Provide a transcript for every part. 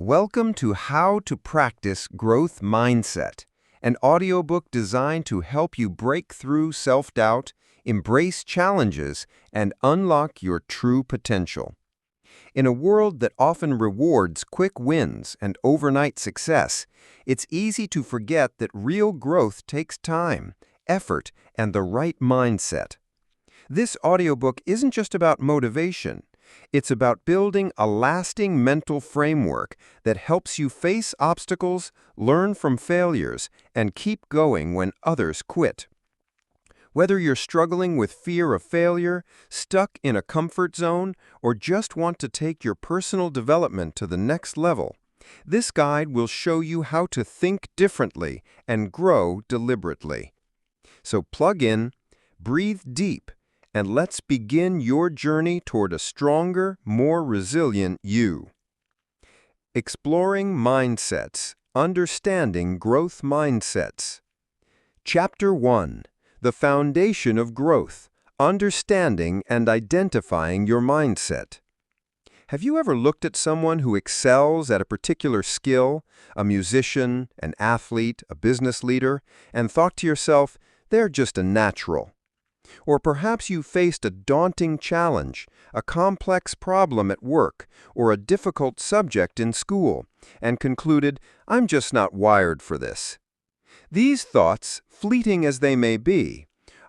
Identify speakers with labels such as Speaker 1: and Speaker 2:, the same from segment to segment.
Speaker 1: Welcome to How to Practice Growth Mindset, an audiobook designed to help you break through self-doubt, embrace challenges, and unlock your true potential. In a world that often rewards quick wins and overnight success, it's easy to forget that real growth takes time, effort, and the right mindset. This audiobook isn't just about motivation. It's about building a lasting mental framework that helps you face obstacles, learn from failures, and keep going when others quit. Whether you're struggling with fear of failure, stuck in a comfort zone, or just want to take your personal development to the next level, this guide will show you how to think differently and grow deliberately. So plug in, breathe deep, and let's begin your journey toward a stronger, more resilient you. Exploring Mindsets, Understanding Growth Mindsets. Chapter 1. The Foundation of Growth, Understanding and Identifying Your Mindset. Have you ever looked at someone who excels at a particular skill, a musician, an athlete, a business leader, and thought to yourself, they're just a natural? Or perhaps you faced a daunting challenge, a complex problem at work, or a difficult subject in school, and concluded, I'm just not wired for this. These thoughts, fleeting as they may be,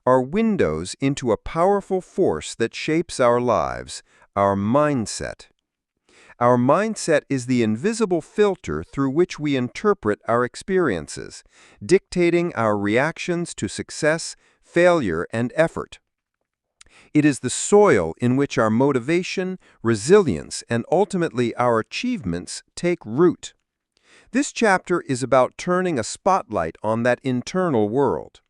Speaker 1: are windows into a powerful force that shapes our lives, our mindset. Our mindset is the invisible filter through which we interpret our experiences, dictating our reactions to success, failure, and effort. It is the soil in which our motivation, resilience, and ultimately our achievements take root. This chapter is about turning a spotlight on that internal world.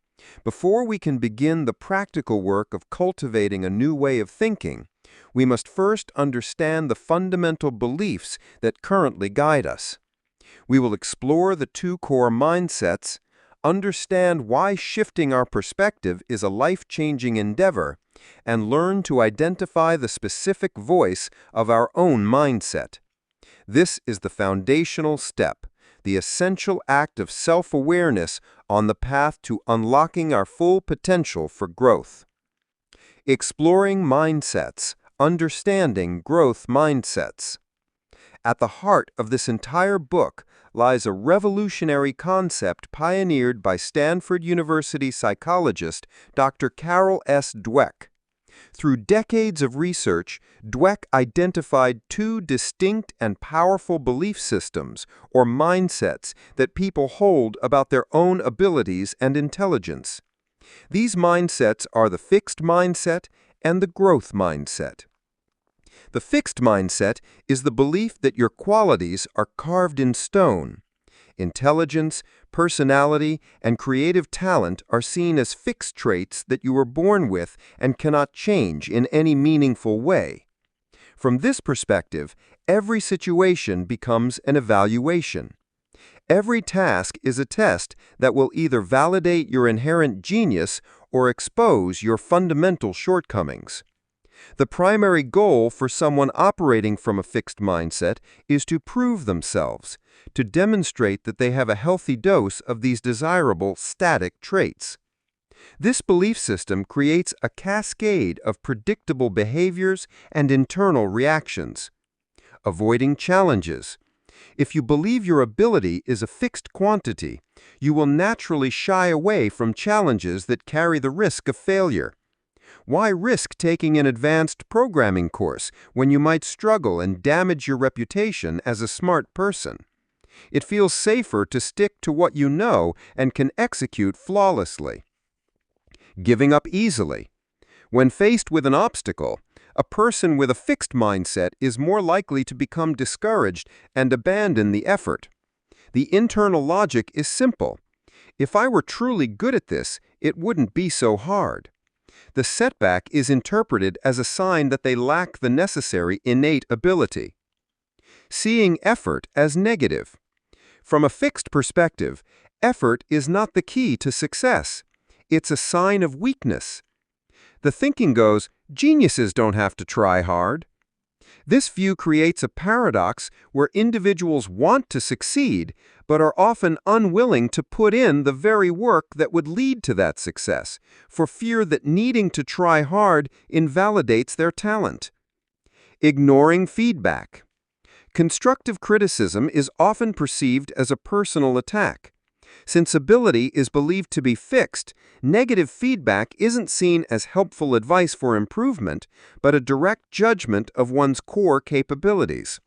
Speaker 1: Before we can begin the practical work of cultivating a new way of thinking, we must first understand the fundamental beliefs that currently guide us. We will explore the two core mindsets, understand why shifting our perspective is a life-changing endeavor, and learn to identify the specific voice of our own mindset. This is the foundational step, the essential act of self-awareness on the path to unlocking our full potential for growth. Exploring Mindsets, Understanding Growth Mindsets. At the heart of this entire book lies a revolutionary concept pioneered by Stanford University psychologist Dr. Carol S. Dweck. Through decades of research, Dweck identified two distinct and powerful belief systems, or mindsets, that people hold about their own abilities and intelligence. These mindsets are the fixed mindset and the growth mindset. The fixed mindset is the belief that your qualities are carved in stone. Intelligence, personality, and creative talent are seen as fixed traits that you were born with and cannot change in any meaningful way. From this perspective, every situation becomes an evaluation. Every task is a test that will either validate your inherent genius or expose your fundamental shortcomings. The primary goal for someone operating from a fixed mindset is to prove themselves, to demonstrate that they have a healthy dose of these desirable static traits. This belief system creates a cascade of predictable behaviors and internal reactions. Avoiding challenges. If you believe your ability is a fixed quantity, you will naturally shy away from challenges that carry the risk of failure. Why risk taking an advanced programming course when you might struggle and damage your reputation as a smart person? It feels safer to stick to what you know and can execute flawlessly. Giving up easily. When faced with an obstacle, a person with a fixed mindset is more likely to become discouraged and abandon the effort. The internal logic is simple. If I were truly good at this, it wouldn't be so hard. The setback is interpreted as a sign that they lack the necessary innate ability. Seeing effort as negative. From a fixed perspective, effort is not the key to success. It's a sign of weakness. The thinking goes, geniuses don't have to try hard. This view creates a paradox where individuals want to succeed, but are often unwilling to put in the very work that would lead to that success, for fear that needing to try hard invalidates their talent. Ignoring feedback. Constructive criticism is often perceived as a personal attack. Since ability is believed to be fixed, negative feedback isn't seen as helpful advice for improvement, but a direct judgment of one's core capabilities.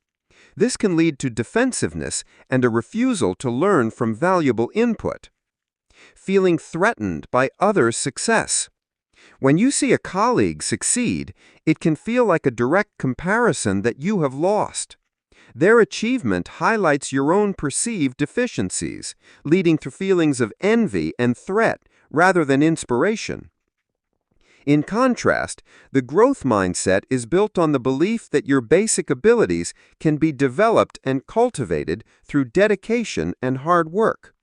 Speaker 1: This can lead to defensiveness and a refusal to learn from valuable input. Feeling threatened by others' success. When you see a colleague succeed, it can feel like a direct comparison that you have lost. Their achievement highlights your own perceived deficiencies, leading to feelings of envy and threat rather than inspiration. In contrast, the growth mindset is built on the belief that your basic abilities can be developed and cultivated through dedication and hard work.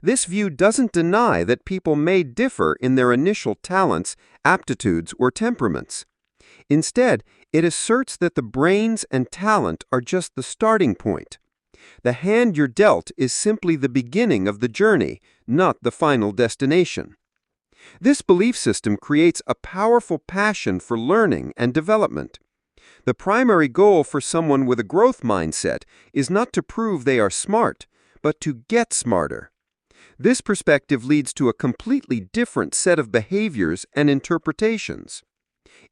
Speaker 1: This view doesn't deny that people may differ in their initial talents, aptitudes, or temperaments. Instead, it asserts that the brains and talent are just the starting point. The hand you're dealt is simply the beginning of the journey, not the final destination. This belief system creates a powerful passion for learning and development. The primary goal for someone with a growth mindset is not to prove they are smart, but to get smarter. This perspective leads to a completely different set of behaviors and interpretations.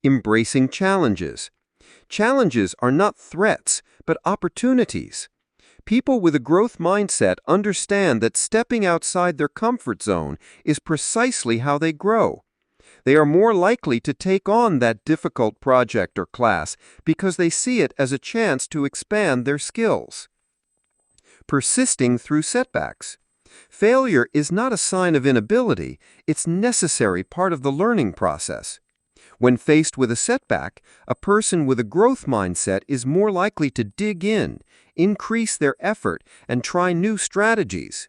Speaker 1: Embracing challenges. Challenges are not threats, but opportunities. People with a growth mindset understand that stepping outside their comfort zone is precisely how they grow. They are more likely to take on that difficult project or class because they see it as a chance to expand their skills. Persisting through setbacks. Failure is not a sign of inability, it's a necessary part of the learning process. When faced with a setback, a person with a growth mindset is more likely to dig in, increase their effort, and try new strategies.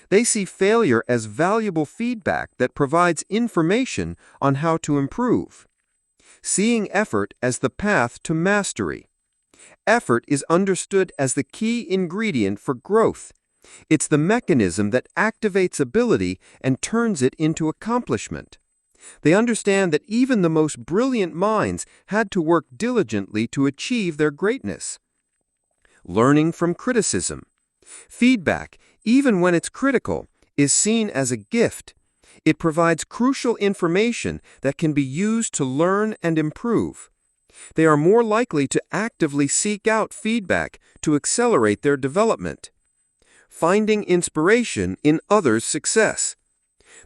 Speaker 1: They see failure as valuable feedback that provides information on how to improve. Seeing effort as the path to mastery. Effort is understood as the key ingredient for growth. It's the mechanism that activates ability and turns it into accomplishment. They understand that even the most brilliant minds had to work diligently to achieve their greatness. Learning from criticism. Feedback, even when it's critical, is seen as a gift. It provides crucial information that can be used to learn and improve. They are more likely to actively seek out feedback to accelerate their development. Finding inspiration in others' success.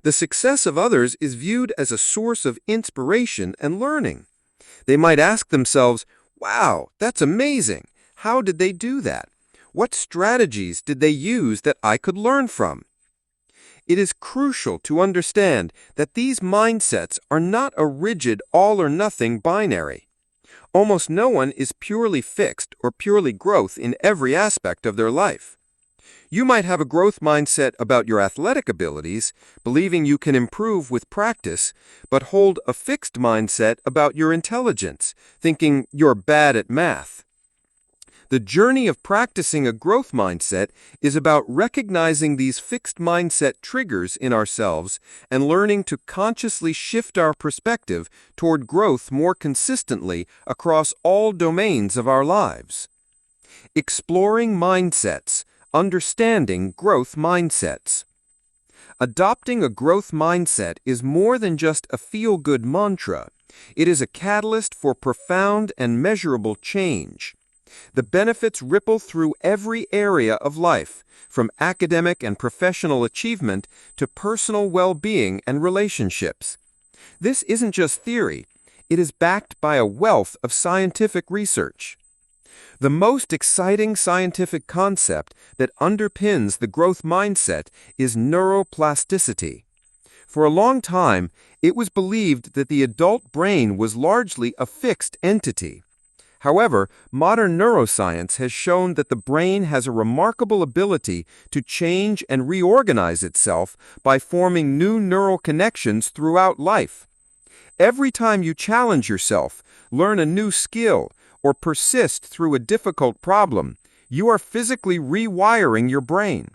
Speaker 1: The success of others is viewed as a source of inspiration and learning. They might ask themselves, "Wow, that's amazing! How did they do that? What strategies did they use that I could learn from?" It is crucial to understand that these mindsets are not a rigid all-or-nothing binary. Almost no one is purely fixed or purely growth in every aspect of their life. You might have a growth mindset about your athletic abilities, believing you can improve with practice, but hold a fixed mindset about your intelligence, thinking you're bad at math. The journey of practicing a growth mindset is about recognizing these fixed mindset triggers in ourselves and learning to consciously shift our perspective toward growth more consistently across all domains of our lives. Exploring mindsets. Understanding growth mindsets. Adopting a growth mindset is more than just a feel-good mantra. It is a catalyst for profound and measurable change. The benefits ripple through every area of life, from academic and professional achievement to personal well-being and relationships. This isn't just theory. It is backed by a wealth of scientific research. The most exciting scientific concept that underpins the growth mindset is neuroplasticity. For a long time, it was believed that the adult brain was largely a fixed entity. However, modern neuroscience has shown that the brain has a remarkable ability to change and reorganize itself by forming new neural connections throughout life. Every time you challenge yourself, learn a new skill,
Speaker 2: or persist through a difficult problem, you are physically rewiring your brain.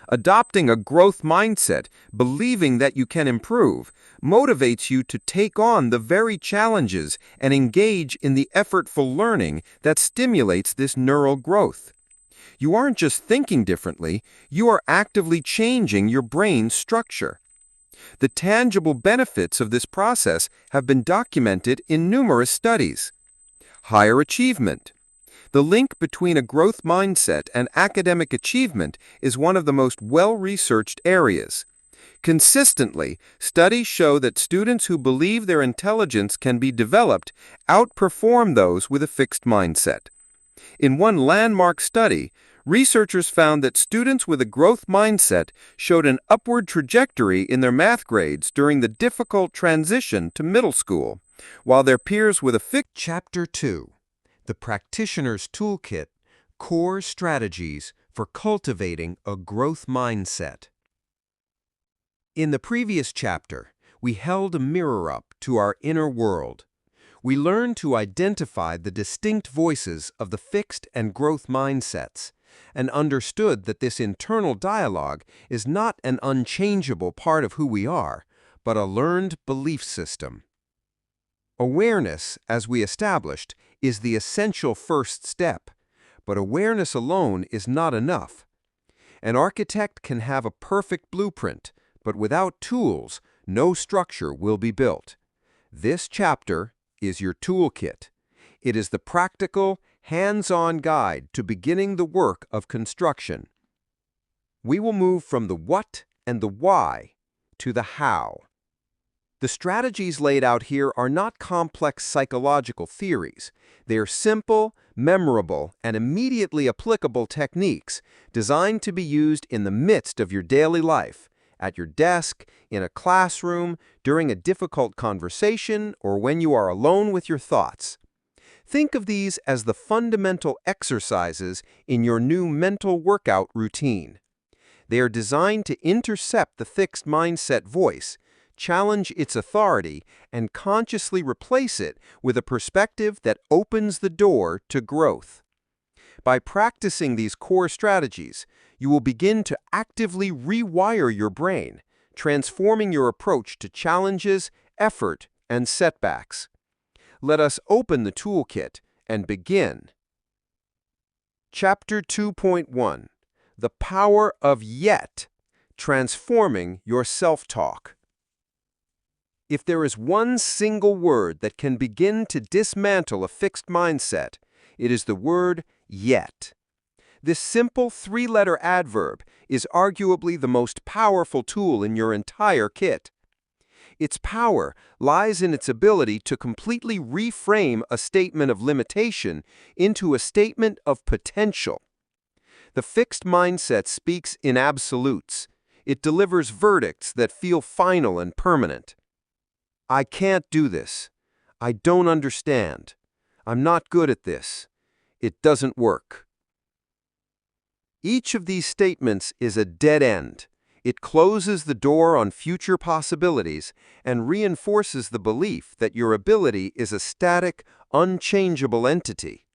Speaker 2: Adopting a growth mindset, believing that you can improve, motivates you to take on the very challenges and engage in the effortful learning that stimulates this neural growth. You aren't just thinking differently, you are actively changing your brain's structure. The tangible benefits of this process have been documented in numerous studies. Higher achievement. The link between a growth mindset and academic achievement is one of the most well-researched areas. Consistently, studies show that students who believe their intelligence can be developed outperform those with a fixed mindset. In one landmark study, researchers found that students with a growth mindset showed an upward trajectory in their math grades during the difficult transition to middle school, while their peers with a fixed...
Speaker 1: Chapter 2. The Practitioner's Toolkit, Core Strategies for Cultivating a Growth Mindset. In the previous chapter, we held a mirror up to our inner world. We learned to identify the distinct voices of the fixed and growth mindsets, and understood that this internal dialogue is not an unchangeable part of who we are, but a learned belief system. Awareness, as we established, is the essential first step, but awareness alone is not enough. An architect can have a perfect blueprint, but without tools, no structure will be built. This chapter is your toolkit. It is the practical, hands-on guide to beginning the work of construction. We will move from the what and the why to the how. The strategies laid out here are not complex psychological theories. They are simple, memorable, and immediately applicable techniques designed to be used in the midst of your daily life, at your desk, in a classroom, during a difficult conversation, or when you are alone with your thoughts. Think of these as the fundamental exercises in your new mental workout routine. They are designed to intercept the fixed mindset voice, challenge its authority, and consciously replace it with a perspective that opens the door to growth. By practicing these core strategies, you will begin to actively rewire your brain, transforming your approach to challenges, effort, and setbacks. Let us open the toolkit and begin. Chapter 2.1. The Power of Yet, Transforming Your Self-Talk. If there is one single word that can begin to dismantle a fixed mindset, it is the word yet. This simple three-letter adverb is arguably the most powerful tool in your entire kit. Its power lies in its ability to completely reframe a statement of limitation into a statement of potential. The fixed mindset speaks in absolutes. It delivers verdicts that feel final and permanent. I can't do this. I don't understand. I'm not good at this. It doesn't work. Each of these statements is a dead end. It closes the door on future possibilities and reinforces the belief that your ability is a static, unchangeable entity.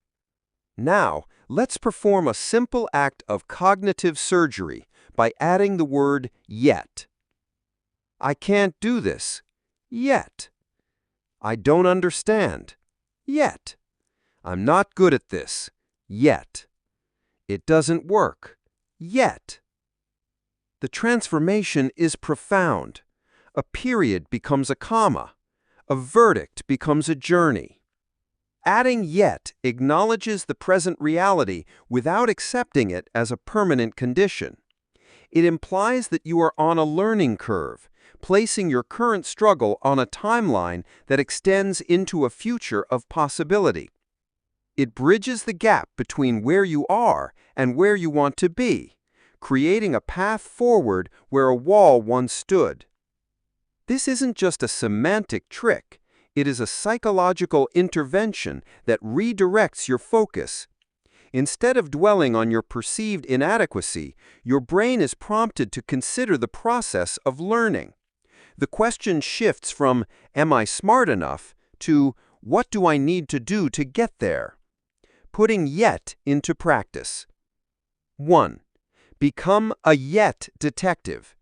Speaker 1: Now, let's perform a simple act of cognitive surgery by adding the word yet. I can't do this. Yet. I don't understand. Yet. I'm not good at this. Yet. It doesn't work. Yet. The transformation is profound. A period becomes a comma. A verdict becomes a journey. Adding yet acknowledges the present reality without accepting it as a permanent condition. It implies that you are on a learning curve, placing your current struggle on a timeline that extends into a future of possibility. It bridges the gap between where you are and where you want to be, creating a path forward where a wall once stood. This isn't just a semantic trick. It is a psychological intervention that redirects your focus. Instead of dwelling on your perceived inadequacy, your brain is prompted to consider the process of learning. The question shifts from, am I smart enough, to, What do I need to do to get there? Putting yet into practice. 1. Become a yet detective.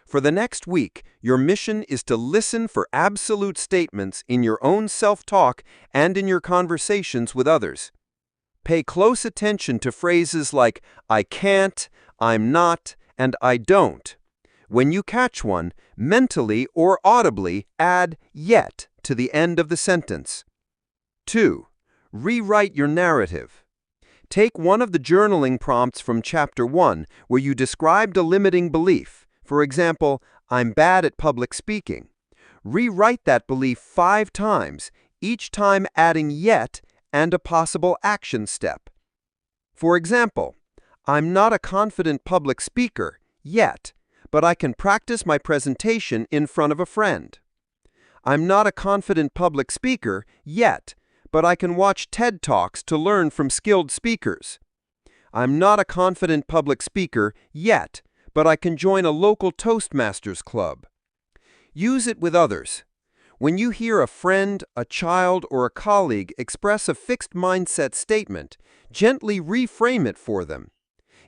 Speaker 1: For the next week, your mission is to listen for absolute statements in your own self-talk and in your conversations with others. Pay close attention to phrases like I can't, I'm not, and I don't. When you catch one, mentally or audibly add yet to the end of the sentence. 2. Rewrite your narrative. Take one of the journaling prompts from Chapter 1 where you described a limiting belief. For example, I'm bad at public speaking. Rewrite that belief 5 times, each time adding yet and a possible action step. For example, I'm not a confident public speaker yet, but I can practice my presentation in front of a friend. I'm not a confident public speaker yet, but I can watch TED Talks to learn from skilled speakers. I'm not a confident public speaker yet, but I can join a local Toastmasters club. Use it with others. When you hear a friend, a child, or a colleague express a fixed mindset statement, gently reframe it for them.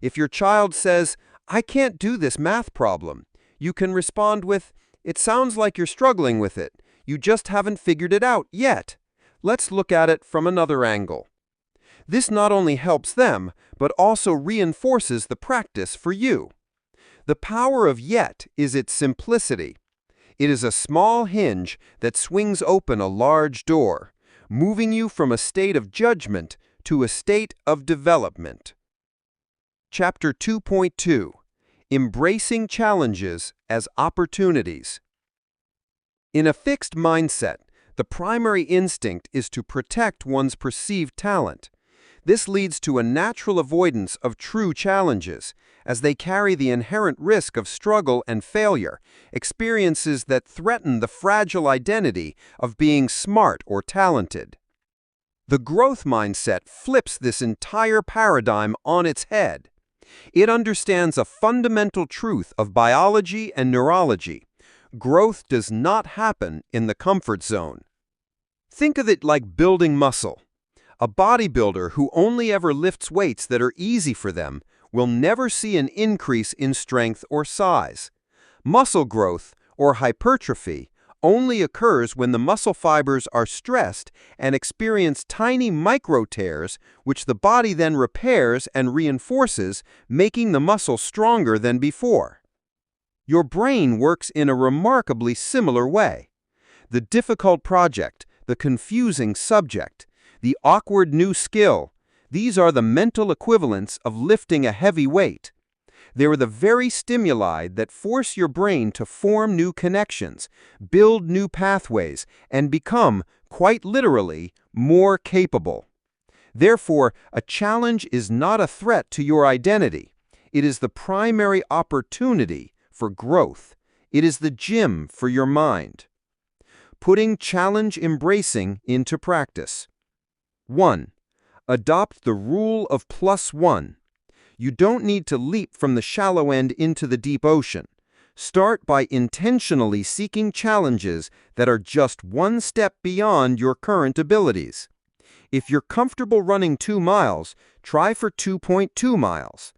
Speaker 1: If your child says, I can't do this math problem, you can respond with, it sounds like you're struggling with it. You just haven't figured it out yet. Let's look at it from another angle. This not only helps them, but also reinforces the practice for you. The power of yet is its simplicity. It is a small hinge that swings open a large door, moving you from a state of judgment to a state of development. Chapter 2.2. Embracing Challenges as Opportunities. In a fixed mindset, the primary instinct is to protect one's perceived talent. This leads to a natural avoidance of true challenges, as they carry the inherent risk of struggle and failure, experiences that threaten the fragile identity of being smart or talented. The growth mindset flips this entire paradigm on its head. It understands a fundamental truth of biology and neurology. Growth does not happen in the comfort zone. Think of it like building muscle. A bodybuilder who only ever lifts weights that are easy for them will never see an increase in strength or size. Muscle growth, or hypertrophy, only occurs when the muscle fibers are stressed and experience tiny micro tears, which the body then repairs and reinforces, making the muscle stronger than before. Your brain works in a remarkably similar way. The difficult project, the confusing subject, the awkward new skill, these are the mental equivalents of lifting a heavy weight. They are the very stimuli that force your brain to form new connections, build new pathways, and become, quite literally, more capable. Therefore, a challenge is not a threat to your identity. It is the primary opportunity for growth. It is the gym for your mind. Putting challenge embracing into practice. 1. Adopt the rule of +1. You don't need to leap from the shallow end into the deep ocean. Start by intentionally seeking challenges that are just one step beyond your current abilities. If you're comfortable running 2 miles, try for 2.2 miles.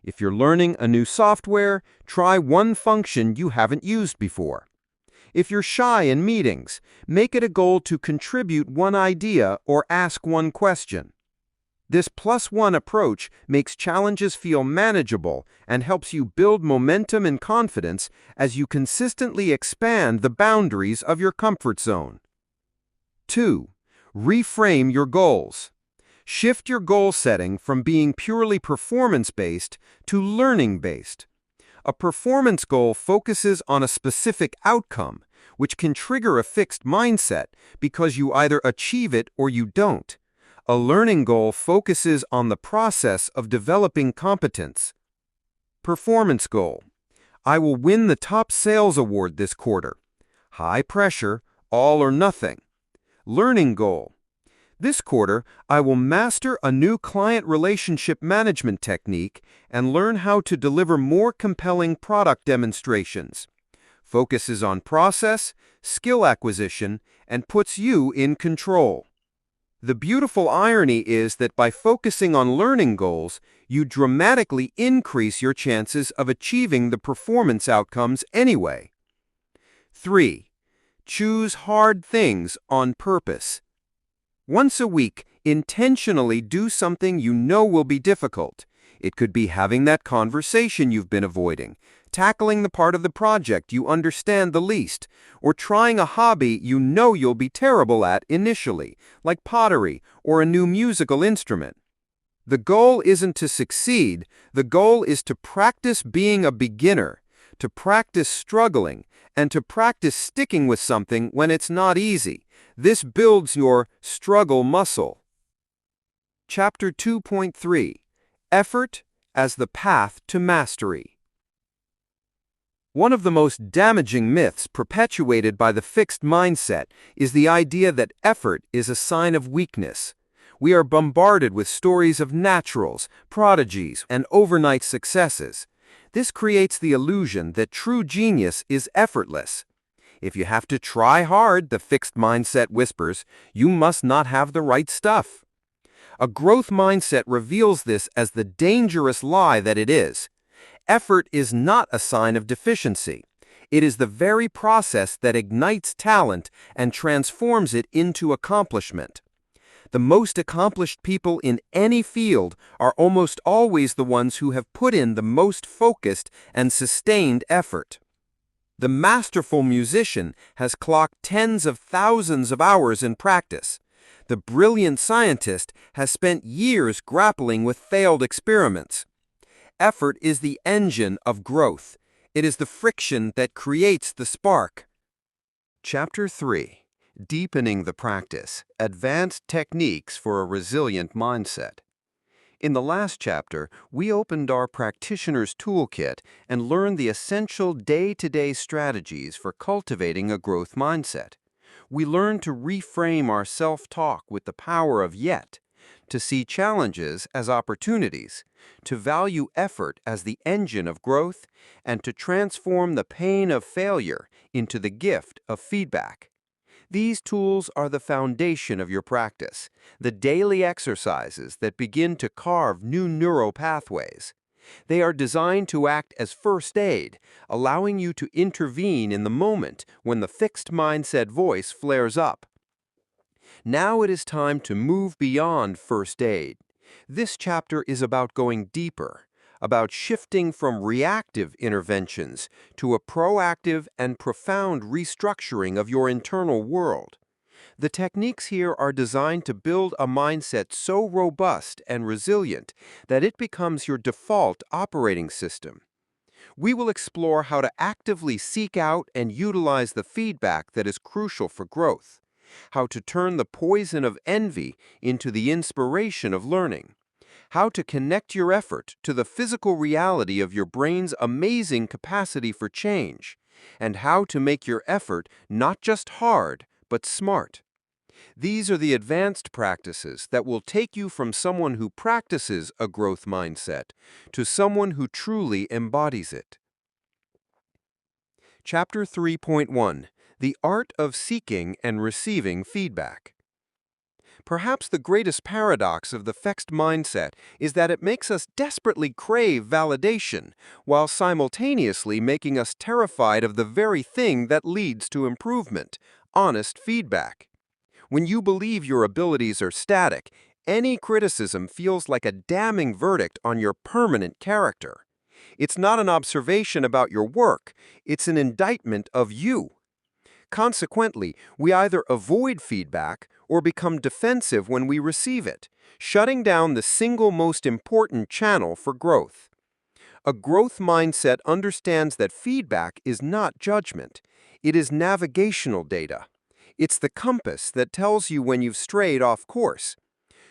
Speaker 1: If you're learning a new software, try one function you haven't used before. If you're shy in meetings, make it a goal to contribute one idea or ask one question. This +1 approach makes challenges feel manageable and helps you build momentum and confidence as you consistently expand the boundaries of your comfort zone. 2. Reframe your goals. Shift your goal setting from being purely performance-based to learning-based. A performance goal focuses on a specific outcome, which can trigger a fixed mindset because you either achieve it or you don't. A learning goal focuses on the process of developing competence. Performance goal. I will win the top sales award this quarter. High pressure, all or nothing. Learning goal. This quarter, I will master a new client relationship management technique and learn how to deliver more compelling product demonstrations.
Speaker 2: focuses on process, skill acquisition, and puts you in control. The beautiful irony is that by focusing on learning goals, you dramatically increase your chances of achieving the performance outcomes anyway. 3. Choose hard things on purpose. Once a week, intentionally do something you know will be difficult. It could be having that conversation you've been avoiding, tackling the part of the project you understand the least, or trying a hobby you know you'll be terrible at initially, like pottery or a new musical instrument. The goal isn't to succeed, the goal is to practice being a beginner, to practice struggling, and to practice sticking with something when it's not easy. This builds your struggle muscle. Chapter 2.3: Effort as the Path to Mastery. One of the most damaging myths perpetuated by the fixed mindset is the idea that effort is a sign of weakness. We are bombarded with stories of naturals, prodigies, and overnight successes. This creates the illusion that true genius is effortless. If you have to try hard, the fixed mindset whispers, you must not have the right stuff. A growth mindset reveals this as the dangerous lie that it is. Effort is not a sign of deficiency. It is the very process that ignites talent and transforms it into accomplishment. The most accomplished people in any field are almost always the ones who have put in the most focused and sustained effort. The masterful musician has clocked tens of thousands of hours in practice. The brilliant scientist has spent years grappling with failed experiments. Effort is the engine of growth. It is the friction that creates the spark.
Speaker 1: Chapter 3: Deepening the Practice: Advanced Techniques for a Resilient Mindset. In the last chapter, we opened our practitioner's toolkit and learned the essential day-to-day strategies for cultivating a growth mindset. We learned to reframe our self-talk with the power of yet, to see challenges as opportunities, to value effort as the engine of growth, and to transform the pain of failure into the gift of feedback. These tools are the foundation of your practice, the daily exercises that begin to carve new neural pathways. They are designed to act as first aid, allowing you to intervene in the moment when the fixed mindset voice flares up. Now it is time to move beyond first aid. This chapter is about going deeper, about shifting from reactive interventions to a proactive and profound restructuring of your internal world. The techniques here are designed to build a mindset so robust and resilient that it becomes your default operating system. We will explore how to actively seek out and utilize the feedback that is crucial for growth, how to turn the poison of envy into the inspiration of learning, how to connect your effort to the physical reality of your brain's amazing capacity for change, and how to make your effort not just hard, but smart. These are the advanced practices that will take you from someone who practices a growth mindset to someone who truly embodies it. Chapter 3.1: The Art of Seeking and Receiving Feedback. Perhaps the greatest paradox of the fixed mindset is that it makes us desperately crave validation, while simultaneously making us terrified of the very thing that leads to improvement: honest feedback. When you believe your abilities are static, any criticism feels like a damning verdict on your permanent character. It's not an observation about your work, it's an indictment of you. Consequently, we either avoid feedback or become defensive when we receive it, shutting down the single most important channel for growth. A growth mindset understands that feedback is not judgment. It is navigational data. It's the compass that tells you when you've strayed off course.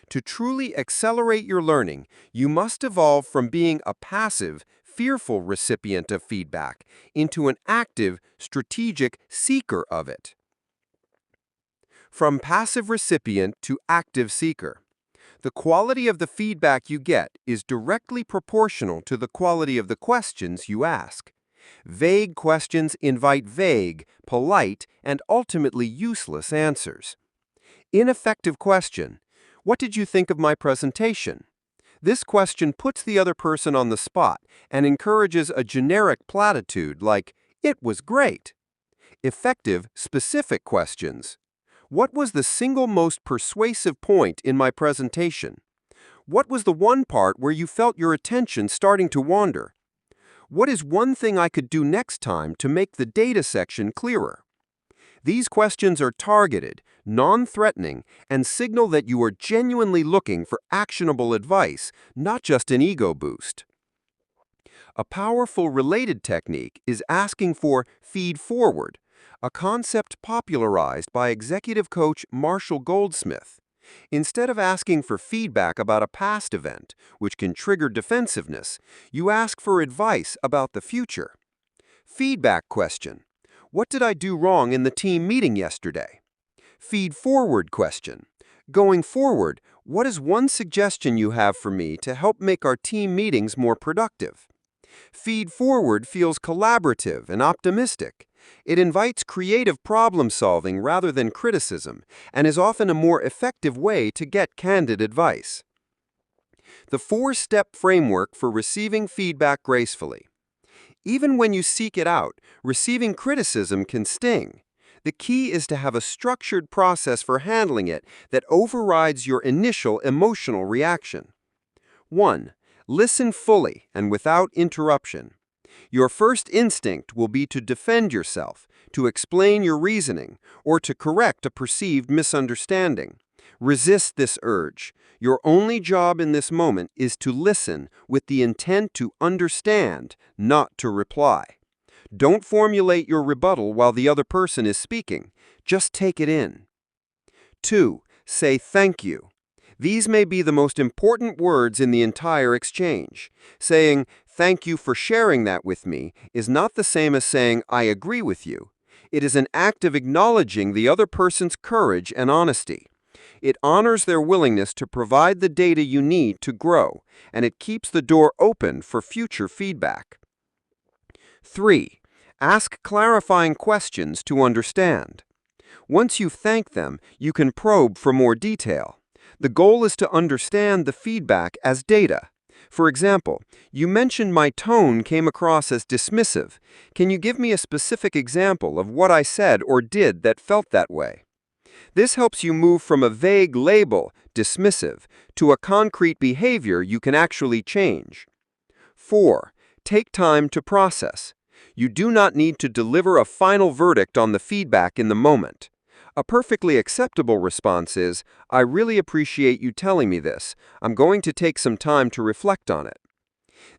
Speaker 1: To truly accelerate your learning, you must evolve from being a passive, fearful recipient of feedback into an active, strategic seeker of it. From passive recipient to active seeker. The quality of the feedback you get is directly proportional to the quality of the questions you ask. Vague questions invite vague, polite, and ultimately useless answers. Ineffective question. What did you think of my presentation? This question puts the other person on the spot and encourages a generic platitude like, "It was great." Effective, specific questions. What was the single most persuasive point in my presentation? What was the one part where you felt your attention starting to wander? What is one thing I could do next time to make the data section clearer? These questions are targeted, non-threatening, and signal that you are genuinely looking for actionable advice, not just an ego boost. A powerful related technique is asking for feed forward, a concept popularized by executive coach Marshall Goldsmith. Instead of asking for feedback about a past event, which can trigger defensiveness, you ask for advice about the future. Feedback question. What did I do wrong in the team meeting yesterday? Feed forward question. Going forward, what is one suggestion you have for me to help make our team meetings more productive? Feed forward feels collaborative and optimistic. It invites creative problem solving rather than criticism, and is often a more effective way to get candid advice. The 4-step framework for receiving feedback gracefully. Even when you seek it out, receiving criticism can sting. The key is to have a structured process for handling it that overrides your initial emotional reaction. 1. Listen fully and without interruption. Your first instinct will be to defend yourself, to explain your reasoning, or to correct a perceived misunderstanding. Resist this urge. Your only job in this moment is to listen with the intent to understand, not to reply. Don't formulate your rebuttal while the other person is speaking. Just take it in. 2. Say thank you. These may be the most important words in the entire exchange. Saying, "Thank you for sharing that with me," is not the same as saying, "I agree with you." It is an act of acknowledging the other person's courage and honesty. It honors their willingness to provide the data you need to grow, and it keeps the door open for future feedback. 3. Ask clarifying questions to understand. Once you've thanked them, you can probe for more detail. The goal is to understand the feedback as data. For example, you mentioned my tone came across as dismissive. Can you give me a specific example of what I said or did that felt that way? This helps you move from a vague label, dismissive, to a concrete behavior you can actually change. 4. Take time to process. You do not need to deliver a final verdict on the feedback in the moment. A perfectly acceptable response is, "I really appreciate you telling me this. I'm going to take some time to reflect on it."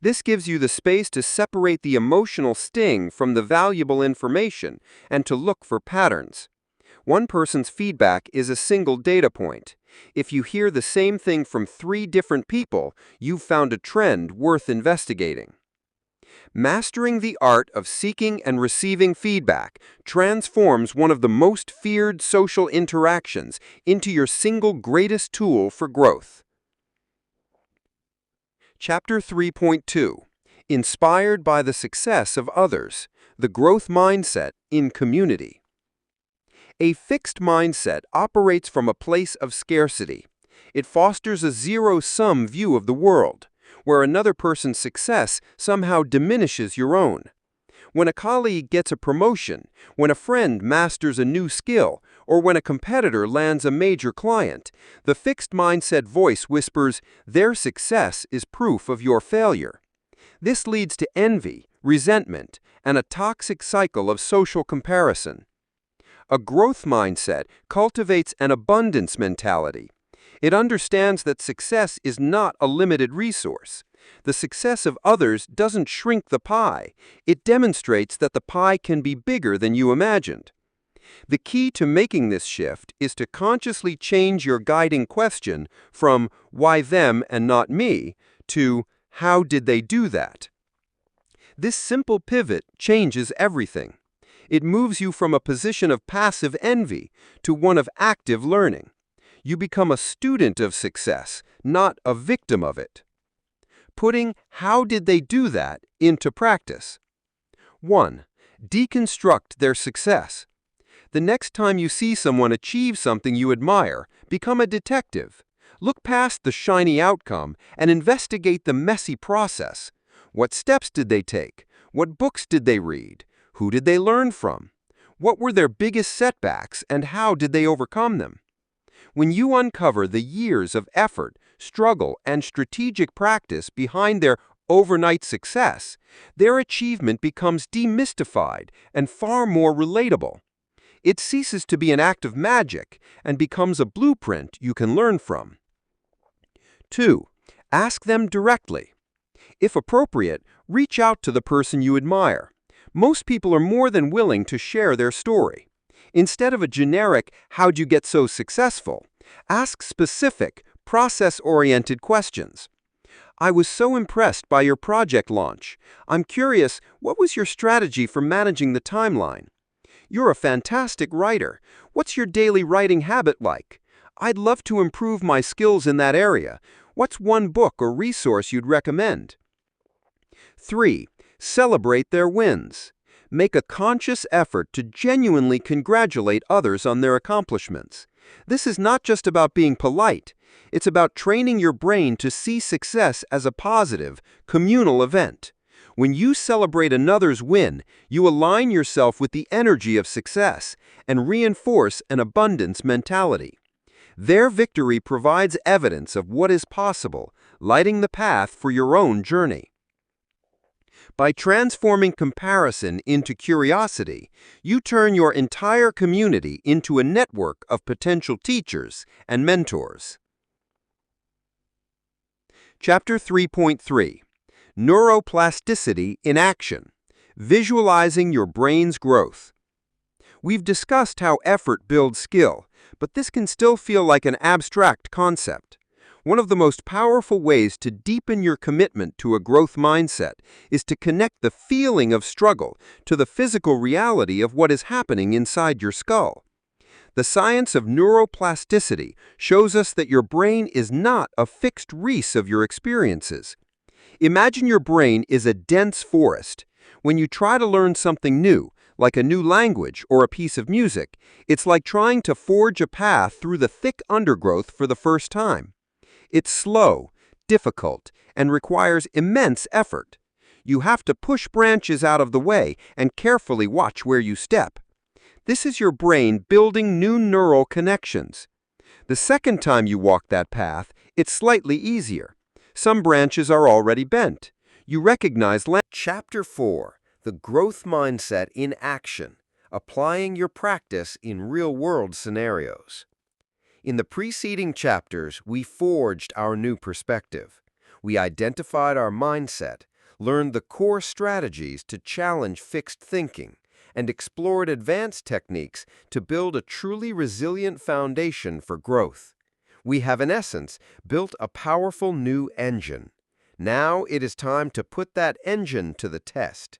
Speaker 1: This gives you the space to separate the emotional sting from the valuable information and to look for patterns. One person's feedback is a single data point. If you hear the same thing from 3 different people, you've found a trend worth investigating. Mastering the art of seeking and receiving feedback transforms one of the most feared social interactions into your single greatest tool for growth. Chapter 3.2. Inspired by the success of others, the growth mindset in community. A fixed mindset operates from a place of scarcity. It fosters a zero-sum view of the world, where another person's success somehow diminishes your own. When a colleague gets a promotion, when a friend masters a new skill, or when a competitor lands a major client, the fixed mindset voice whispers, "Their success is proof of your failure." This leads to envy, resentment, and a toxic cycle of social comparison. A growth mindset cultivates an abundance mentality. It understands that success is not a limited resource. The success of others doesn't shrink the pie. It demonstrates that the pie can be bigger than you imagined. The key to making this shift is to consciously change your guiding question from "why them and not me" to "how did they do that?" This simple pivot changes everything. It moves you from a position of passive envy to one of active learning. You become a student of success, not a victim of it. Putting "how did they do that" into practice. 1. Deconstruct their success. The next time you see someone achieve something you admire, become a detective. Look past the shiny outcome and investigate the messy process. What steps did they take? What books did they read? Who did they learn from? What were their biggest setbacks and how did they overcome them? When you uncover the years of effort, struggle, and strategic practice behind their overnight success, their achievement becomes demystified and far more relatable. It ceases to be an act of magic and becomes a blueprint you can learn from. 2. Ask them directly. If appropriate, reach out to the person you admire. Most people are more than willing to share their story. Instead of a generic, "How'd you get so successful?" ask specific, process-oriented questions. "I was so impressed by your project launch. I'm curious, what was your strategy for managing the timeline? You're a fantastic writer. What's your daily writing habit like? I'd love to improve my skills in that area. What's one book or resource you'd recommend?" 3. Celebrate their wins. Make a conscious effort to genuinely congratulate others on their accomplishments. This is not just about being polite. It's about training your brain to see success as a positive, communal event. When you celebrate another's win, you align yourself with the energy of success and reinforce an abundance mentality. Their victory provides evidence of what is possible, lighting the path for your own journey. By transforming comparison into curiosity, you turn your entire community into a network of potential teachers and mentors. Chapter 3.3. Neuroplasticity in Action. Visualizing your brain's growth. We've discussed how effort builds skill, but this can still feel like an abstract concept. One of the most powerful ways to deepen your commitment to a growth mindset is to connect the feeling of struggle to the physical reality of what is happening inside your skull. The science of neuroplasticity shows us that your brain is not a fixed wreath of your experiences. Imagine your brain is a dense forest. When you try to learn something new, like a new language or a piece of music, it's like trying to forge a path through the thick undergrowth for the first time. It's slow, difficult, and requires immense effort. You have to push branches out of the way and carefully watch where you step. This is your brain building new neural connections. The second time you walk that path, it's slightly easier. Some branches are already bent. You recognize Chapter 4. The Growth Mindset in Action. Applying your practice in real-world scenarios. In the preceding chapters, we forged our new perspective. We identified our mindset, learned the core strategies to challenge fixed thinking, and explored advanced techniques to build a truly resilient foundation for growth. We have, in essence, built a powerful new engine. Now it is time to put that engine to the test.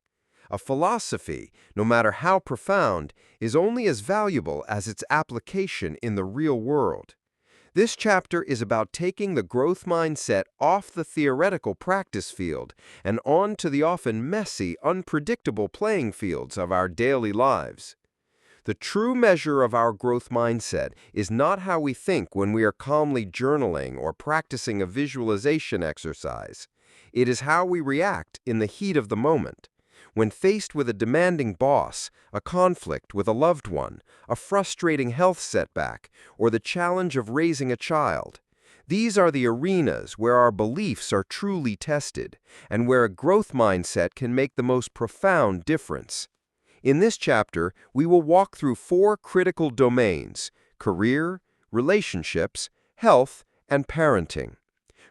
Speaker 1: A philosophy, no matter how profound, is only as valuable as its application in the real world. This chapter is about taking the growth mindset off the theoretical practice field and onto the often messy, unpredictable playing fields of our daily lives. The true measure of our growth mindset is not how we think when we are calmly journaling or practicing a visualization exercise. It is how we react in the heat of the moment. When faced with a demanding boss, a conflict with a loved one, a frustrating health setback, or the challenge of raising a child. These are the arenas where our beliefs are truly tested, and where a growth mindset can make the most profound difference. In this chapter, we will walk through 4 critical domains: career, relationships, health, and parenting.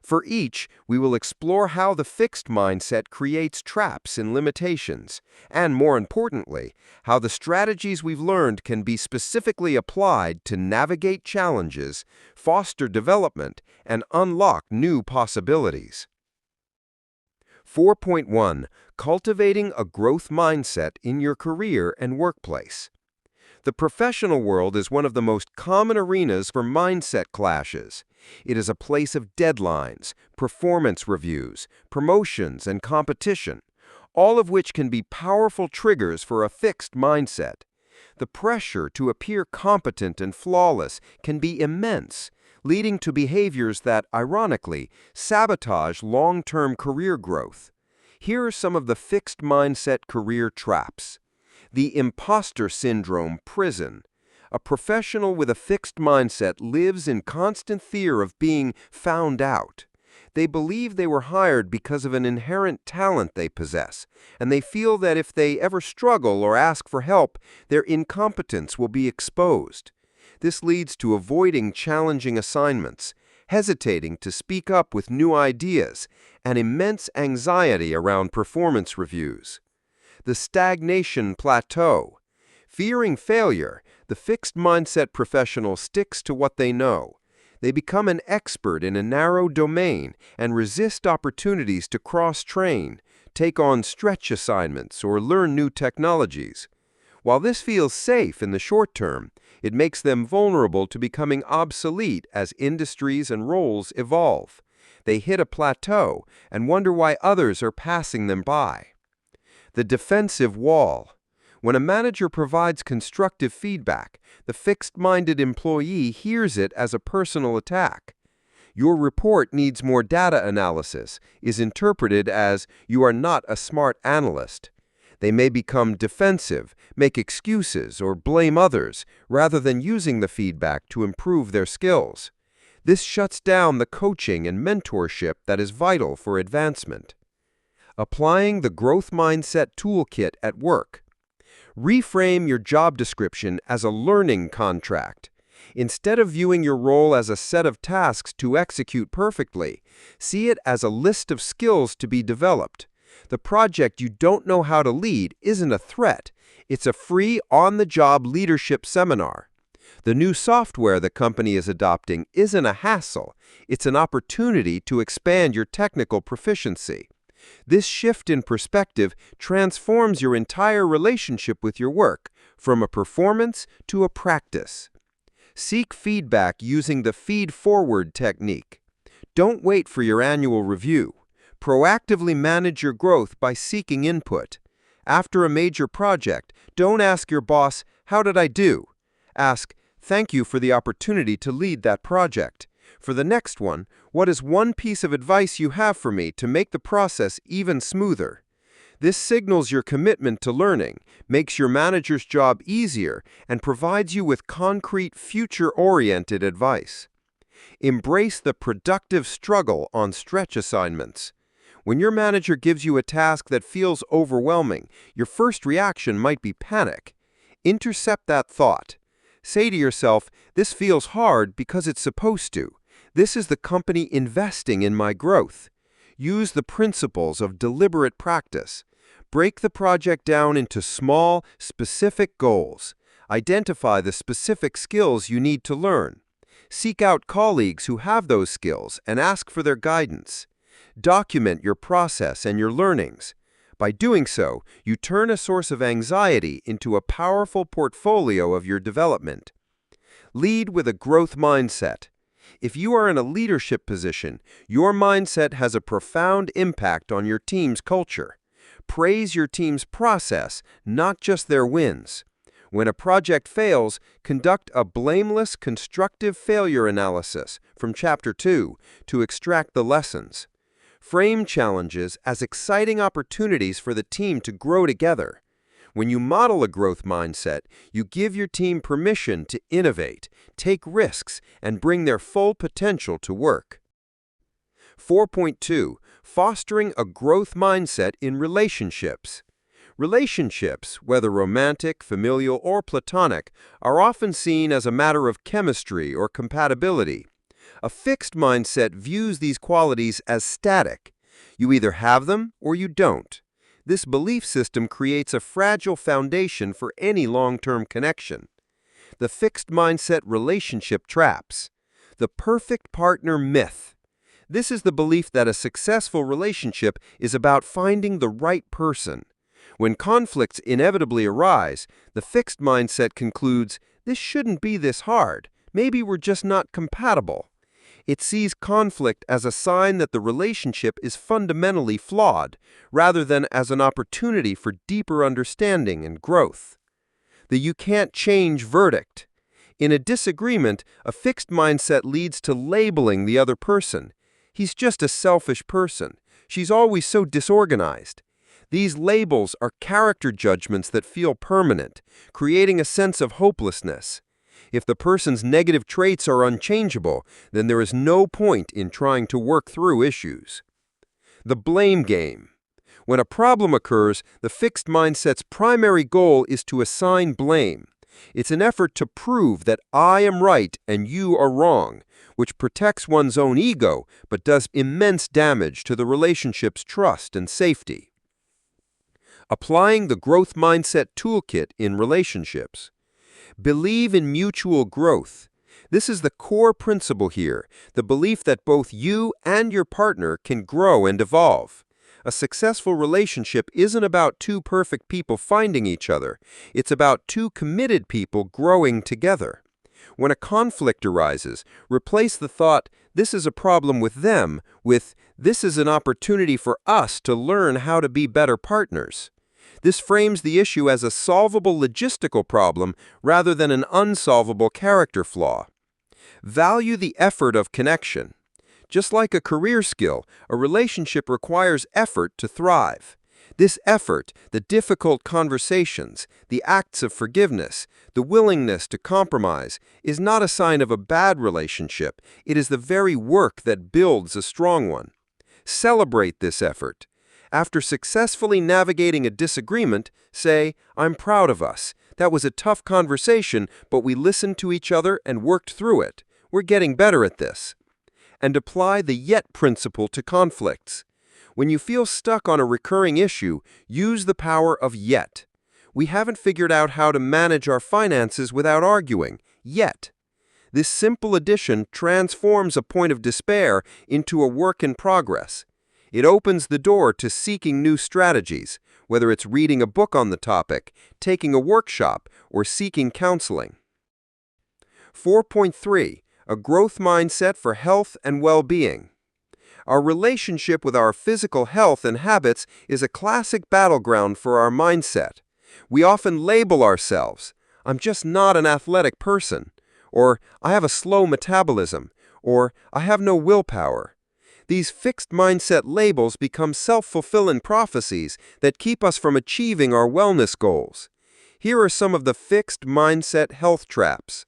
Speaker 1: For each, we will explore how the fixed mindset creates traps and limitations, and more importantly, how the strategies we've learned can be specifically applied to navigate challenges, foster development, and unlock new possibilities. 4.1. Cultivating a growth mindset in your career and workplace. The professional world is one of the most common arenas for mindset clashes. It is a place of deadlines, performance reviews, promotions, and competition, all of which can be powerful triggers for a fixed mindset. The pressure to appear competent and flawless can be immense, leading to behaviors that, ironically, sabotage long-term career growth. Here are some of the fixed mindset career traps. The imposter syndrome prison. A professional with a fixed mindset lives in constant fear of being found out. They believe they were hired because of an inherent talent they possess, and they feel that if they ever struggle or ask for help, their incompetence will be exposed. This leads to avoiding challenging assignments, hesitating to speak up with new ideas, and immense anxiety around performance reviews. The stagnation plateau. Fearing failure, the fixed mindset professional sticks to what they know. They become an expert in a narrow domain and resist opportunities to cross-train, take on stretch assignments, or learn new technologies. While this feels safe in the short term, it makes them vulnerable to becoming obsolete as industries and roles evolve. They hit a plateau and wonder why others are passing them by. The defensive wall. When a manager provides constructive feedback, the fixed-minded employee hears it as a personal attack. Your report needs more data analysis is interpreted as you are not a smart analyst. They may become defensive, make excuses, or blame others, rather than using the feedback to improve their skills. This shuts down the coaching and mentorship that is vital for advancement. Applying the growth mindset toolkit at work. Reframe your job description as a learning contract. Instead of viewing your role as a set of tasks to execute perfectly, see it as a list of skills to be developed. The project you don't know how to lead isn't a threat. It's a free, on-the-job leadership seminar. The new software the company is adopting isn't a hassle. It's an opportunity to expand your technical proficiency. This shift in perspective transforms your entire relationship with your work, from a performance to a practice. Seek feedback using the feed-forward technique. Don't wait for your annual review. Proactively manage your growth by seeking input. After a major project, don't ask your boss, "How did I do?" Ask, "Thank you for the opportunity to lead that project. For the next one, what is one piece of advice you have for me to make the process even smoother?" This signals your commitment to learning, makes your manager's job easier, and provides you with concrete, future-oriented advice. Embrace the productive struggle on stretch assignments. When your manager gives you a task that feels overwhelming, your first reaction might be panic. Intercept that thought. Say to yourself, "This feels hard because it's supposed to. This is the company investing in my growth." Use the principles of deliberate practice. Break the project down into small, specific goals. Identify the specific skills you need to learn. Seek out colleagues who have those skills and ask for their guidance. Document your process and your learnings. By doing so, you turn a source of anxiety into a powerful portfolio of your development. Lead with a growth mindset. If you are in a leadership position, your mindset has a profound impact on your team's culture. Praise your team's process, not just their wins. When a project fails, conduct a blameless, constructive failure analysis from Chapter 2 to extract the lessons. Frame challenges as exciting opportunities for the team to grow together. When you model a growth mindset, you give your team permission to innovate, take risks, and bring their full potential to work. 4.2. Fostering a growth mindset in relationships. Relationships, whether romantic, familial, or platonic, are often seen as a matter of chemistry or compatibility. A fixed mindset views these qualities as static. You either have them or you don't. This belief system creates a fragile foundation for any long-term connection. The fixed mindset relationship traps. The perfect partner myth. This is the belief that a successful relationship is about finding the right person. When conflicts inevitably arise, the fixed mindset concludes, "This shouldn't be this hard. Maybe we're just not compatible." It sees conflict as a sign that the relationship is fundamentally flawed, rather than as an opportunity for deeper understanding and growth. The "you can't change" verdict. In a disagreement, a fixed mindset leads to labeling the other person. He's just a selfish person. She's always so disorganized. These labels are character judgments that feel permanent, creating a sense of hopelessness. If the person's negative traits are unchangeable, then there is no point in trying to work through issues. The blame game. When a problem occurs, the fixed mindset's primary goal is to assign blame. It's an effort to prove that I am right and you are wrong, which protects one's own ego but does immense damage to the relationship's trust and safety. Applying the growth mindset toolkit in relationships. Believe in mutual growth. This is the core principle here, the belief that both you and your partner can grow and evolve. A successful relationship isn't about two perfect people finding each other. It's about two committed people growing together. When a conflict arises, replace the thought, "this is a problem with them," with, "this is an opportunity for us to learn how to be better partners." This frames the issue as a solvable logistical problem rather than an unsolvable character flaw. Value the effort of connection. Just like a career skill, a relationship requires effort to thrive. This effort, the difficult conversations, the acts of forgiveness, the willingness to compromise, is not a sign of a bad relationship. It is the very work that builds a strong one. Celebrate this effort. After successfully navigating a disagreement, say, "I'm proud of us. That was a tough conversation, but we listened to each other and worked through it. We're getting better at this." And apply the yet principle to conflicts. When you feel stuck on a recurring issue, use the power of yet. We haven't figured out how to manage our finances without arguing, yet. This simple addition transforms a point of despair into a work in progress. It opens the door to seeking new strategies, whether it's reading a book on the topic, taking a workshop, or seeking counseling. 4.3. A growth mindset for health and well-being. Our relationship with our physical health and habits is a classic battleground for our mindset. We often label ourselves, "I'm just not an athletic person," or "I have a slow metabolism," or "I have no willpower." These fixed mindset labels become self-fulfilling prophecies that keep us from achieving our wellness goals. Here are some of the fixed mindset health traps.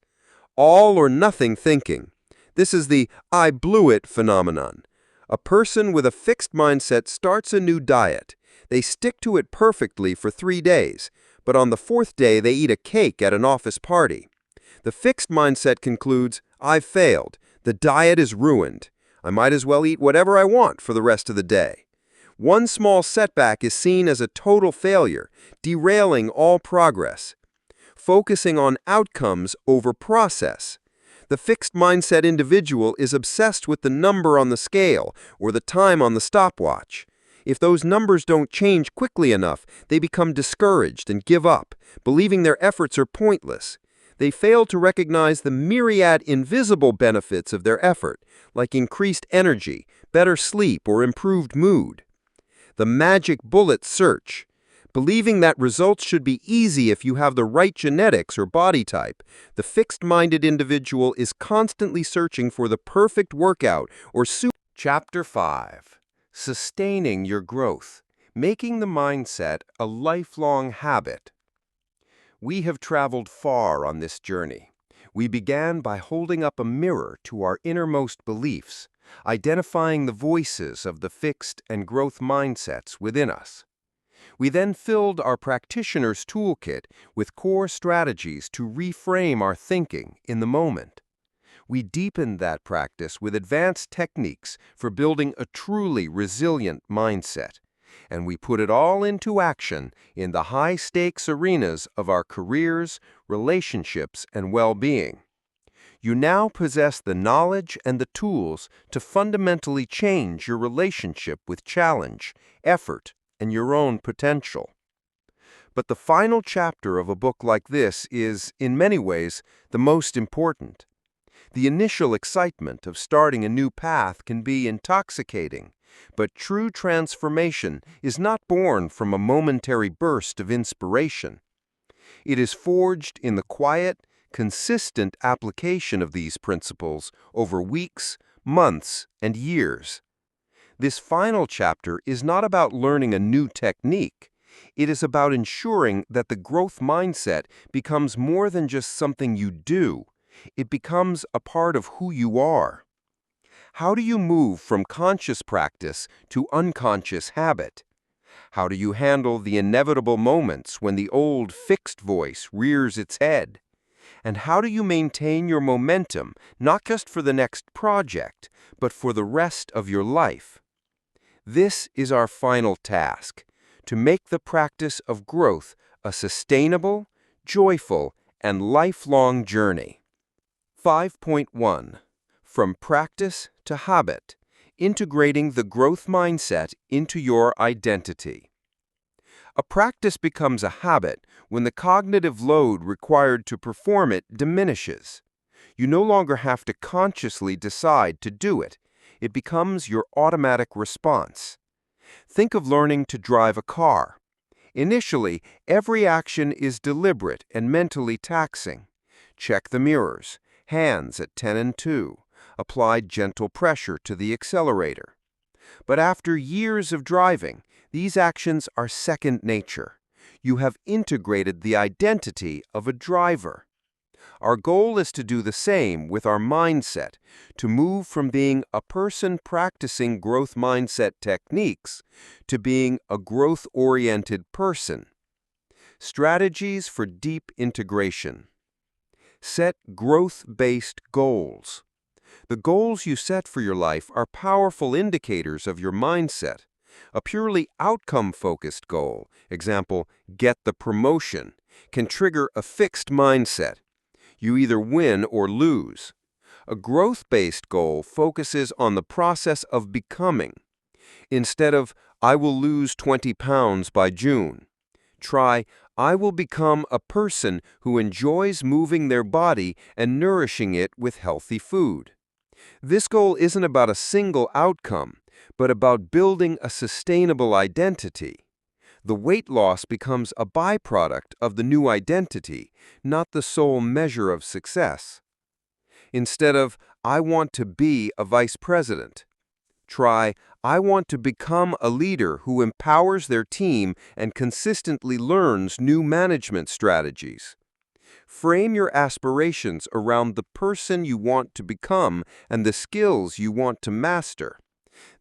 Speaker 1: All or nothing thinking. This is the "I blew it" phenomenon. A person with a fixed mindset starts a new diet. They stick to it perfectly for 3 days, but on the 4th day they eat a cake at an office party. The fixed mindset concludes, "I've failed. The diet is ruined. I might as well eat whatever I want for the rest of the day." One small setback is seen as a total failure, derailing all progress. Focusing on outcomes over process. The fixed mindset individual is obsessed with the number on the scale or the time on the stopwatch. If those numbers don't change quickly enough, they become discouraged and give up, believing their efforts are pointless. They fail to recognize the myriad invisible benefits of their effort, like increased energy, better sleep, or improved mood. The magic bullet search. Believing that results should be easy if you have the right genetics or body type, the fixed-minded individual is constantly searching for the perfect workout or Chapter 5. Sustaining your growth. Making the mindset a lifelong habit. We have traveled far on this journey. We began by holding up a mirror to our innermost beliefs, identifying the voices of the fixed and growth mindsets within us. We then filled our practitioner's toolkit with core strategies to reframe our thinking in the moment. We deepened that practice with advanced techniques for building a truly resilient mindset, and we put it all into action in the high-stakes arenas of our careers, relationships, and well-being. You now possess the knowledge and the tools to fundamentally change your relationship with challenge, effort, and your own potential. But the final chapter of a book like this is, in many ways, the most important. The initial excitement of starting a new path can be intoxicating, but true transformation is not born from a momentary burst of inspiration. It is forged in the quiet, consistent application of these principles over weeks, months, and years. This final chapter is not about learning a new technique. It is about ensuring that the growth mindset becomes more than just something you do. It becomes a part of who you are. How do you move from conscious practice to unconscious habit? How do you handle the inevitable moments when the old fixed voice rears its head? And how do you maintain your momentum, not just for the next project, but for the rest of your life? This is our final task, to make the practice of growth a sustainable, joyful, and lifelong journey. 5.1. From practice to habit, integrating the growth mindset into your identity. A practice becomes a habit when the cognitive load required to perform it diminishes. You no longer have to consciously decide to do it. It becomes your automatic response. Think of learning to drive a car. Initially, every action is deliberate and mentally taxing. Check the mirrors, hands at 10 and 2. Apply gentle pressure to the accelerator. But after years of driving, these actions are second nature. You have integrated the identity of a driver. Our goal is to do the same with our mindset, to move from being a person practicing growth mindset techniques to being a growth-oriented person. Strategies for deep integration. Set growth-based goals. The goals you set for your life are powerful indicators of your mindset. A purely outcome-focused goal, example, get the promotion, can trigger a fixed mindset. You either win or lose. A growth-based goal focuses on the process of becoming. Instead of, I will lose 20 pounds by June, try, I will become a person who enjoys moving their body and nourishing it with healthy food. This goal isn't about a single outcome, but about building a sustainable identity. The weight loss becomes a byproduct of the new identity, not the sole measure of success. Instead of, I want to be a vice president, try, I want to become a leader who empowers their team and consistently learns new management strategies. Frame your aspirations around the person you want to become and the skills you want to master.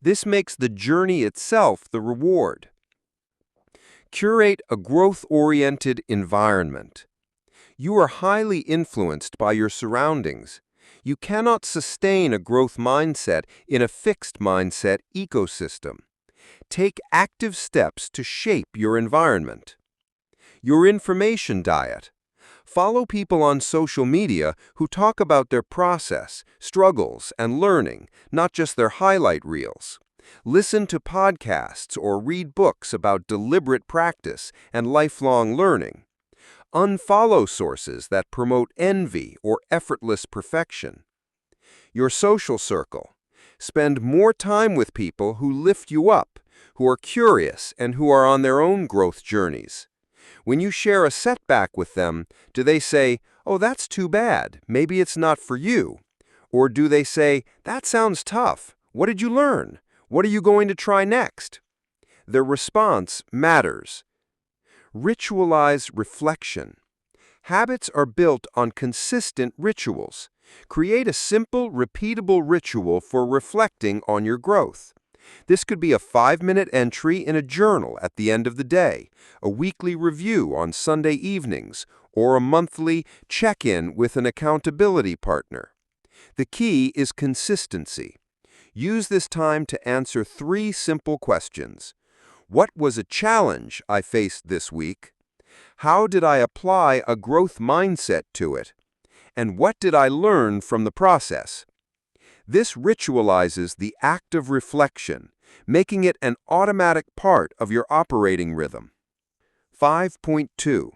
Speaker 1: This makes the journey itself the reward. Curate a growth-oriented environment. You are highly influenced by your surroundings. You cannot sustain a growth mindset in a fixed mindset ecosystem. Take active steps to shape your environment. Your information diet. Follow people on social media who talk about their process, struggles, and learning, not just their highlight reels. Listen to podcasts or read books about deliberate practice and lifelong learning. Unfollow sources that promote envy or effortless perfection. Your social circle. Spend more time with people who lift you up, who are curious, and who are on their own growth journeys. When you share a setback with them, do they say, "Oh, that's too bad, maybe it's not for you"? Or do they say, "That sounds tough, what did you learn? What are you going to try next?" Their response matters. Ritualize reflection. Habits are built on consistent rituals. Create a simple, repeatable ritual for reflecting on your growth. This could be a 5-minute entry in a journal at the end of the day, a weekly review on Sunday evenings, or a monthly check-in with an accountability partner. The key is consistency. Use this time to answer 3 simple questions. What was a challenge I faced this week? How did I apply a growth mindset to it? And what did I learn from the process? This ritualizes the act of reflection, making it an automatic part of your operating rhythm. 5.2.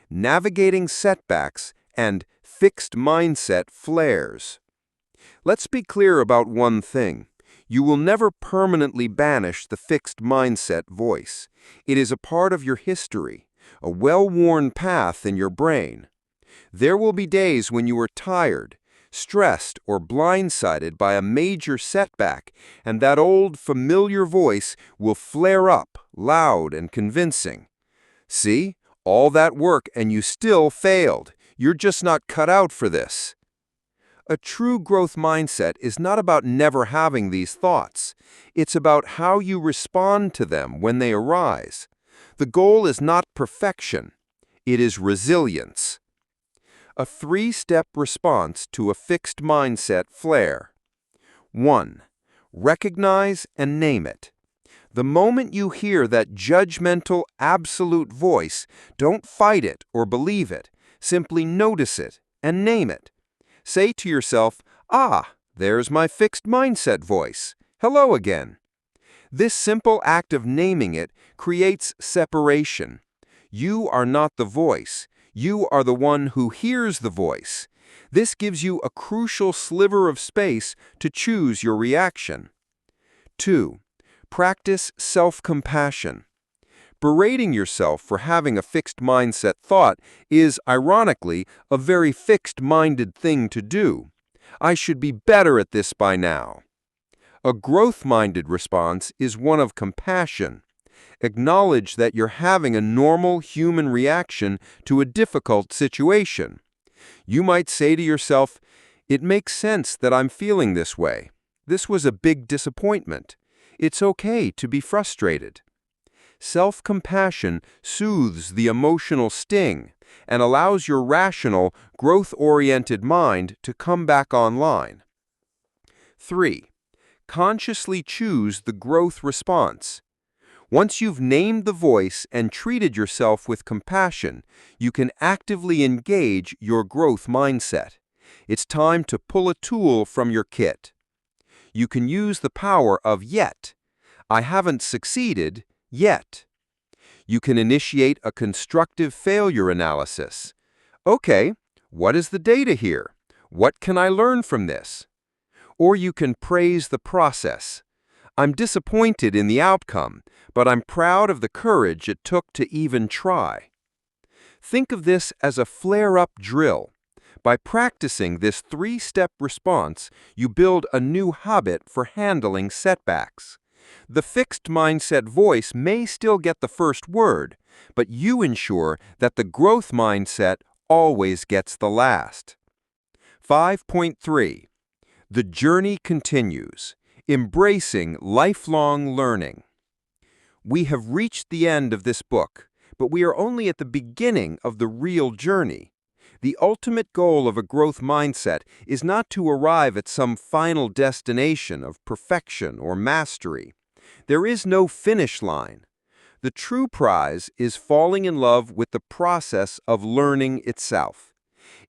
Speaker 1: Navigating setbacks and fixed mindset flares.
Speaker 2: Let's be clear about one thing. You will never permanently banish the fixed mindset voice. It is a part of your history, a well-worn path in your brain. There will be days when you are tired, stressed, or blindsided by a major setback, and that old familiar voice will flare up, loud and convincing. See? All that work and you still failed. You're just not cut out for this. A true growth mindset is not about never having these thoughts. It's about how you respond to them when they arise. The goal is not perfection. It is resilience. A 3-step response to a fixed mindset flare. 1. Recognize and name it. The moment you hear that judgmental, absolute voice, don't fight it or believe it. Simply notice it and name it. Say to yourself, "Ah, there's my fixed mindset voice. Hello again." This simple act of naming it creates separation. You are not the voice. You are the one who hears the voice. This gives you a crucial sliver of space to choose your reaction. 2. Practice self-compassion. Berating yourself for having a fixed mindset thought is, ironically, a very fixed-minded thing to do. I should be better at this by now. A growth-minded response is one of compassion. Acknowledge that you're having a normal human reaction to a difficult situation. You might say to yourself, "It makes sense that I'm feeling this way. This was a big disappointment. It's okay to be frustrated." Self-compassion soothes the emotional sting and allows your rational, growth-oriented mind to come back online. 3. Consciously choose the growth response. Once you've named the voice and treated yourself with compassion, you can actively engage your growth mindset. It's time to pull a tool from your kit. You can use the power of yet. I haven't succeeded yet. You can initiate a constructive failure analysis. Okay, what is the data here? What can I learn from this? Or you can praise the process. I'm disappointed in the outcome, but I'm proud of the courage it took to even try. Think of this as a flare-up drill. By practicing this 3-step response, you build a new habit for handling setbacks. The fixed mindset voice may still get the first word, but you ensure that the growth mindset always gets the last. 5.3. The journey continues. Embracing lifelong learning. We have reached the end of this book, but we are only at the beginning of the real journey. The ultimate goal of a growth mindset is not to arrive at some final destination of perfection or mastery. There is no finish line. The true prize is falling in love with the process of learning itself.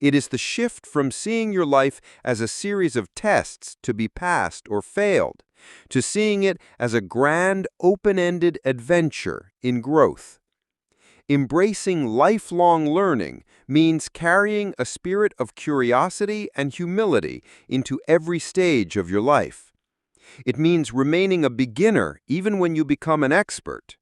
Speaker 2: It is the shift from seeing your life as a series of tests to be passed or failed, to seeing it as a grand, open-ended adventure in growth. Embracing lifelong learning means carrying a spirit of curiosity and humility into every stage of your life. It means remaining a beginner even when you become an expert.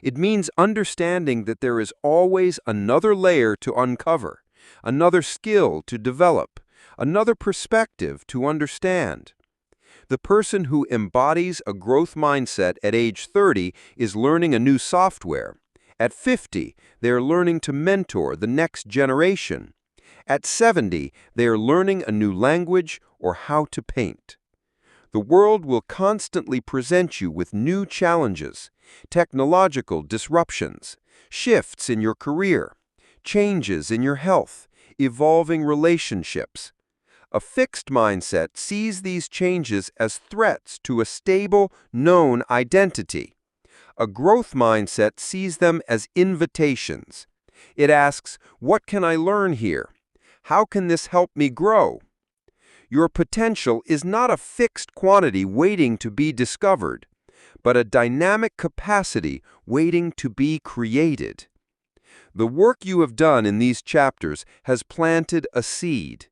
Speaker 2: It means understanding that there is always another layer to uncover, another skill to develop, another perspective to understand. The person who embodies a growth mindset at age 30 is learning a new software. At 50, they are learning to mentor the next generation. At 70, they are learning a new language or how to paint. The world will constantly present you with new challenges, technological disruptions, shifts in your career, changes in your health, evolving relationships. A fixed mindset sees these changes as threats to a stable, known identity. A growth mindset sees them as invitations. It asks, "What can I learn here? How can this help me grow?" Your potential is not a fixed quantity waiting to be discovered, but a dynamic capacity waiting to be created. The work you have done in these chapters has planted a seed.